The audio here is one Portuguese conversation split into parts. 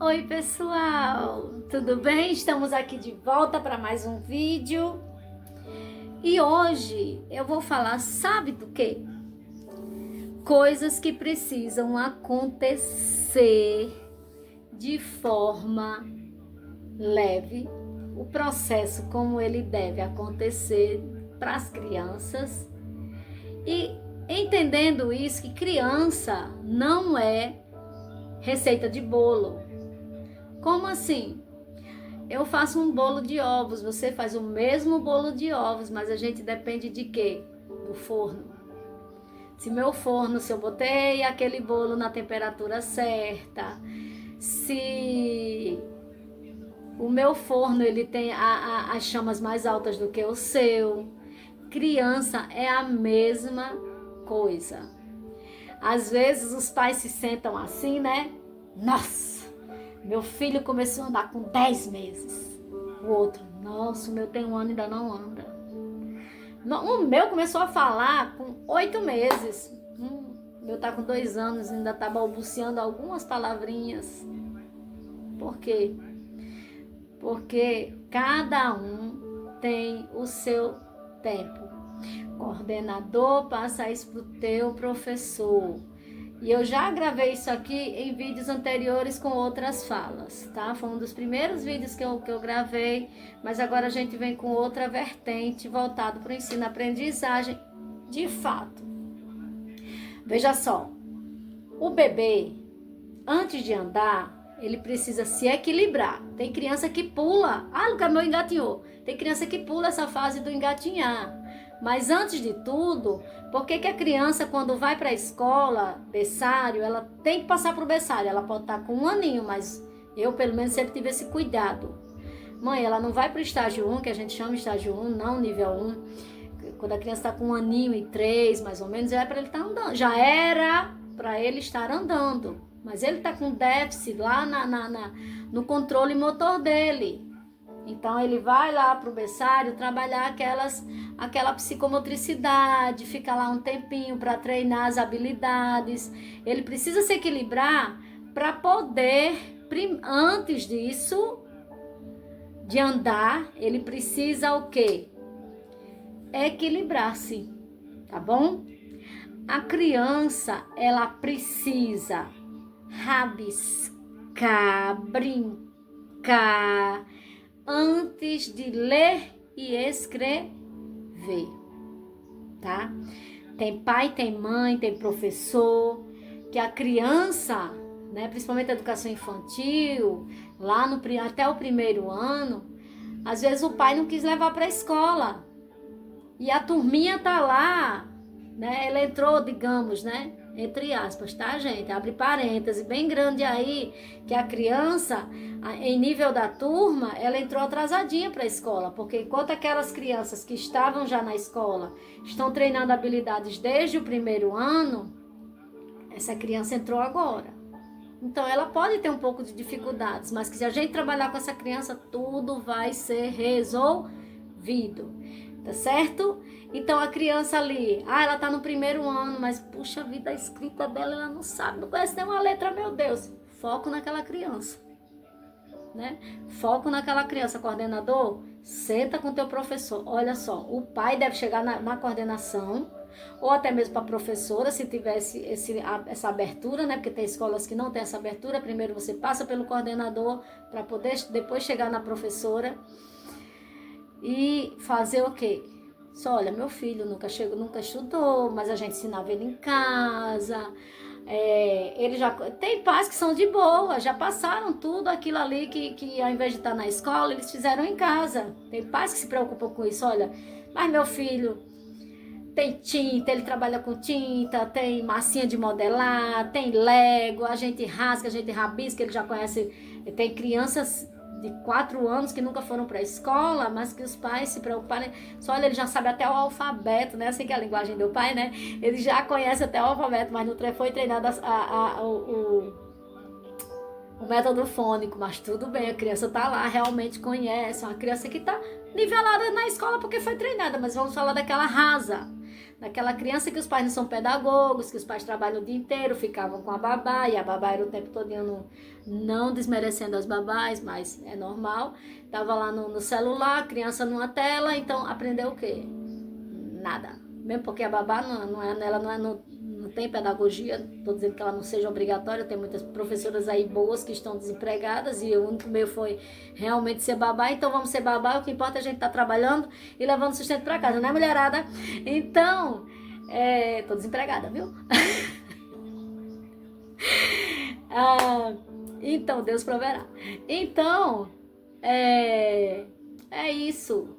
Oi pessoal, tudo bem? Estamos aqui de volta para mais um vídeo e hoje eu vou falar, sabe do quê? Coisas que precisam acontecer de forma leve, o processo como ele deve acontecer para as crianças e entendendo isso que criança não é receita de bolo. Como assim? Eu faço um bolo de ovos, você faz o mesmo bolo de ovos, mas a gente depende de quê? Do forno. Se eu botei aquele bolo na temperatura certa, se o meu forno ele tem as chamas mais altas do que o seu, criança é a mesma coisa. Às vezes os pais se sentam assim, né? Nossa! Meu filho começou a andar com 10 meses. O outro, nossa, o meu tem 1 ano e ainda não anda. O meu começou a falar com 8 meses. O meu tá com 2 anos e ainda tá balbuciando algumas palavrinhas. Por quê? Porque cada um tem o seu tempo. Coordenador, passa isso pro teu professor. E eu já gravei isso aqui em vídeos anteriores com outras falas, tá? Foi um dos primeiros vídeos que eu gravei, mas agora a gente vem com outra vertente voltado para o ensino-aprendizagem de fato. Veja só, o bebê, antes de andar, ele precisa se equilibrar. Tem criança que pula, o caminhão engatinhou. Tem criança que pula essa fase do engatinhar. Mas antes de tudo, por que a criança, quando vai para a escola, berçário, ela tem que passar para o berçário? Ela pode estar com 1 aninho, mas eu, pelo menos, sempre tive esse cuidado. Mãe, ela não vai para o estágio 1, que a gente chama estágio 1, não nível 1. Quando a criança está com 1 aninho e 3, mais ou menos, já é para ele estar andando. Já era para ele estar andando. Mas ele está com déficit lá no controle motor dele. Então ele vai lá para o berçário trabalhar aquela psicomotricidade, fica lá um tempinho para treinar as habilidades. Ele precisa se equilibrar para poder, antes disso, de andar, ele precisa o quê? Equilibrar-se, tá bom? A criança, ela precisa rabiscar, brincar, antes de ler e escrever, tá? Tem pai, tem mãe, tem professor, que a criança, né, principalmente a educação infantil, lá até o 1º ano, às vezes o pai não quis levar para a escola, e a turminha tá lá, né, ela entrou, digamos, né, entre aspas, tá, gente? Abre parêntese bem grande aí, que a criança, em nível da turma, ela entrou atrasadinha para a escola, porque enquanto aquelas crianças que estavam já na escola estão treinando habilidades desde o 1º ano, essa criança entrou agora. Então, ela pode ter um pouco de dificuldades, mas que se a gente trabalhar com essa criança, tudo vai ser resolvido. Tá certo? Então a criança ali, ela tá no 1º ano, mas puxa vida, a escrita dela, ela não sabe, não conhece nenhuma letra, meu Deus. Foco naquela criança, né? Foco naquela criança, coordenador, senta com teu professor. Olha só, o pai deve chegar na coordenação, ou até mesmo para a professora, se tivesse essa abertura, né? Porque tem escolas que não tem essa abertura. Primeiro você passa pelo coordenador para poder depois chegar na professora. E fazer o quê? Só, olha, meu filho nunca estudou, mas a gente ensinava ele em casa. Ele já tem pais que são de boa, já passaram tudo aquilo ali que ao invés de estar na escola, eles fizeram em casa. Tem pais que se preocupam com isso, olha, mas meu filho tem tinta, ele trabalha com tinta, tem massinha de modelar, tem Lego, a gente rasga, a gente rabisca, ele já conhece. Tem crianças de 4 anos que nunca foram para a escola, mas que os pais se preocuparem. Só olha, ele já sabe até o alfabeto, né? Assim que é a linguagem do pai, né? Ele já conhece até o alfabeto, mas não foi treinado o método fônico. Mas tudo bem, a criança tá lá, realmente conhece. Uma criança que tá nivelada na escola porque foi treinada, mas vamos falar daquela rasa. naquela criança que os pais não são pedagogos, que os pais trabalham o dia inteiro, ficavam com a babá, e a babá era o tempo todo não desmerecendo as babás, mas é normal. Tava lá no celular, criança numa tela, então aprendeu o quê? Nada. Mesmo porque a babá não tem pedagogia, estou dizendo que ela não seja obrigatória, tem muitas professoras aí boas que estão desempregadas e o único meu foi realmente ser babá, então vamos ser babá, o que importa é a gente estar trabalhando e levando sustento para casa, né, mulherada? Então, tô desempregada, viu? Então, Deus proverá. Então, é isso.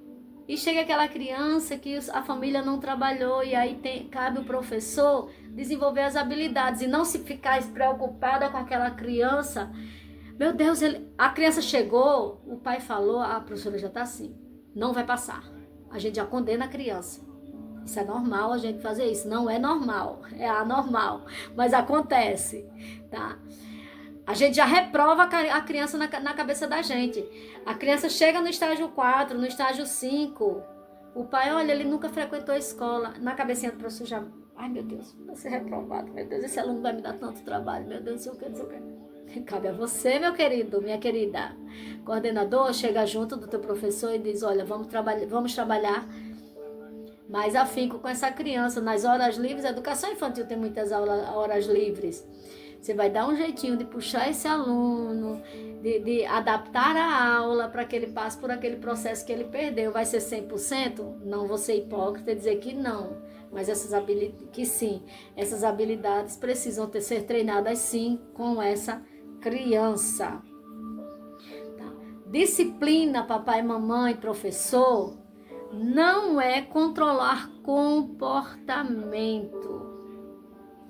E chega aquela criança que a família não trabalhou e aí cabe o professor desenvolver as habilidades e não se ficar preocupada com aquela criança. Meu Deus, a criança chegou, o pai falou, a professora já está assim, não vai passar. A gente já condena a criança. Isso é normal a gente fazer isso. Não é normal, é anormal, mas acontece, tá? A gente já reprova a criança na cabeça da gente. A criança chega no estágio 4, no estágio 5. O pai, olha, ele nunca frequentou a escola. Na cabecinha do professor já... Ai, meu Deus, vai ser reprovado. Meu Deus, esse aluno vai me dar tanto trabalho. Meu Deus, não sei o que. Cabe a você, meu querido, minha querida. Coordenador, chega junto do teu professor e diz, olha, vamos trabalhar mais afinco com essa criança. Nas horas livres, a educação infantil tem muitas horas livres. Você vai dar um jeitinho de puxar esse aluno, de adaptar a aula para que ele passe por aquele processo que ele perdeu. Vai ser 100%? Não vou ser hipócrita e dizer que não, mas que sim. Essas habilidades precisam ser treinadas sim com essa criança. Tá? Disciplina, papai, mamãe, professor, não é controlar comportamento.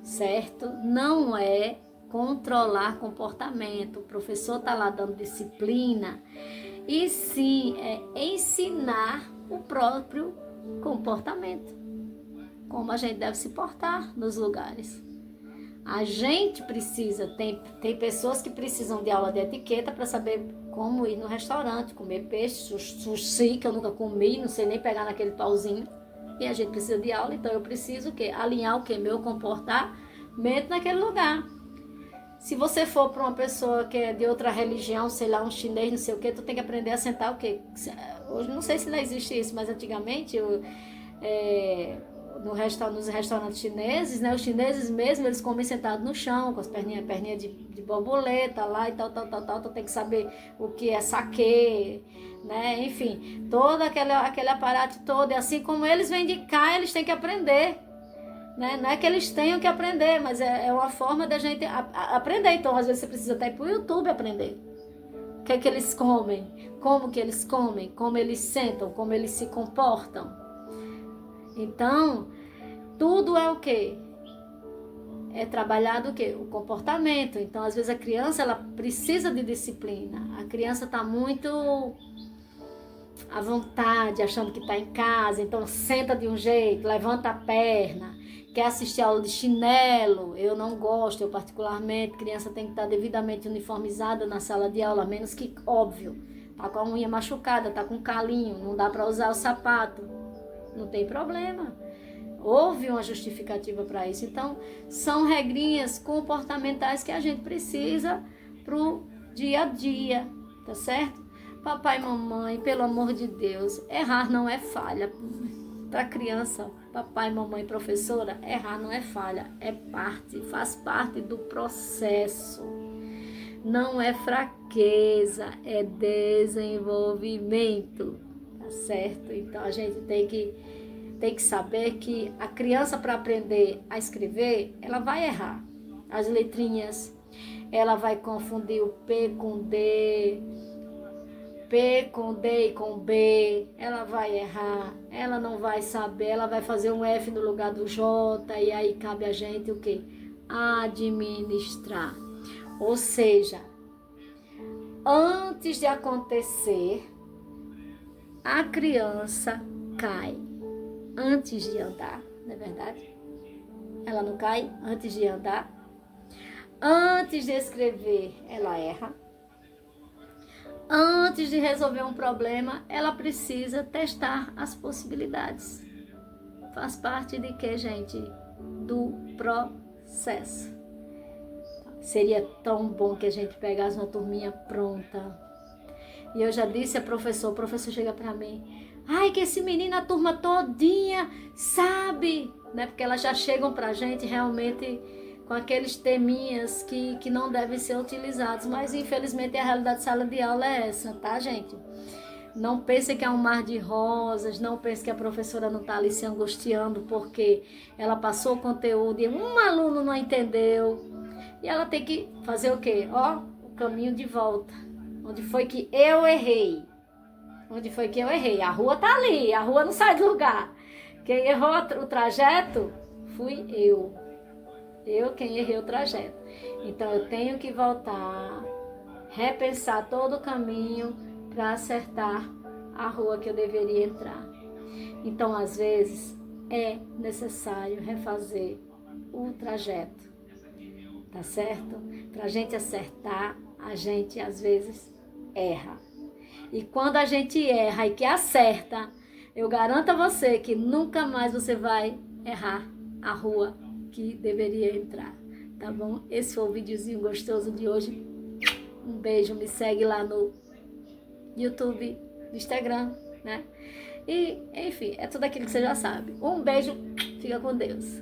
Certo? Não é controlar comportamento. O professor está lá dando disciplina e sim é ensinar o próprio comportamento. Como a gente deve se portar nos lugares. A gente precisa, tem pessoas que precisam de aula de etiqueta para saber como ir no restaurante, comer peixe, sushi, que eu nunca comi, não sei nem pegar naquele pauzinho. E a gente precisa de aula, então eu preciso o quê? Alinhar o quê? Meu comportamento naquele lugar. Se você for para uma pessoa que é de outra religião, sei lá, um chinês, não sei o quê, tu tem que aprender a sentar o quê? Hoje não sei se ainda existe isso, mas antigamente nos restaurantes chineses, né? Os chineses mesmo, eles comem sentados no chão, com as perninhas de borboleta lá e tal. Tu tem que saber o que é saquê, né? Enfim, todo aquele aparato todo. E assim como eles vêm de cá, eles têm que aprender. Né? Não é que eles tenham que aprender, mas é uma forma da gente aprender. Então, às vezes, você precisa até ir para o YouTube aprender. O que é que eles comem, como que eles comem, como eles sentam, como eles se comportam. Então, tudo é o quê? É trabalhado o quê? O comportamento. Então, às vezes, a criança ela precisa de disciplina. A criança está muito à vontade, achando que está em casa. Então, senta de um jeito, levanta a perna, quer assistir a aula de chinelo. Eu não gosto, eu particularmente. Criança tem que estar devidamente uniformizada na sala de aula, a menos que, óbvio, tá com a unha machucada, tá com calinho, não dá para usar o sapato. Não tem problema. Houve uma justificativa para isso. Então, são regrinhas comportamentais que a gente precisa pro dia a dia, tá certo? Papai e mamãe, pelo amor de Deus, errar não é falha. Para criança, papai, mamãe, professora, errar não é falha, faz parte do processo. Não é fraqueza, é desenvolvimento, tá certo? Então a gente tem que saber que a criança, para aprender a escrever, ela vai errar as letrinhas, ela vai confundir o P com D, P com D e com B, ela vai errar, ela não vai saber, ela vai fazer um F no lugar do J, e aí cabe a gente o quê? Administrar. Ou seja, antes de acontecer, a criança cai. Antes de andar, não é verdade? Ela não cai antes de andar. Antes de escrever, ela erra. Antes de resolver um problema, ela precisa testar as possibilidades. faz parte de quê, gente? Do processo. Seria tão bom que a gente pegasse uma turminha pronta. E eu já disse a professor, o professor chega pra mim, ai, que esse menino, a turma todinha, sabe? Né? Porque elas já chegam pra gente realmente com aqueles teminhas que não devem ser utilizados. Mas infelizmente a realidade de sala de aula é essa, tá, gente? Não pense que é um mar de rosas, não pense que a professora não está ali se angustiando porque ela passou o conteúdo e um aluno não entendeu. E ela tem que fazer o quê? Ó, o caminho de volta. Onde foi que eu errei? Onde foi que eu errei? A rua tá ali, a rua não sai do lugar. Quem errou o trajeto fui eu. Eu quem errei o trajeto. Então eu tenho que voltar, repensar todo o caminho para acertar a rua que eu deveria entrar. Então, às vezes, é necessário refazer o trajeto, tá certo? Para a gente acertar, a gente às vezes erra. E quando a gente erra e que acerta, eu garanto a você que nunca mais você vai errar a rua que deveria entrar, tá bom? Esse foi o videozinho gostoso de hoje. Um beijo, me segue lá no YouTube, no Instagram, né? E, enfim, é tudo aquilo que você já sabe. Um beijo, fica com Deus.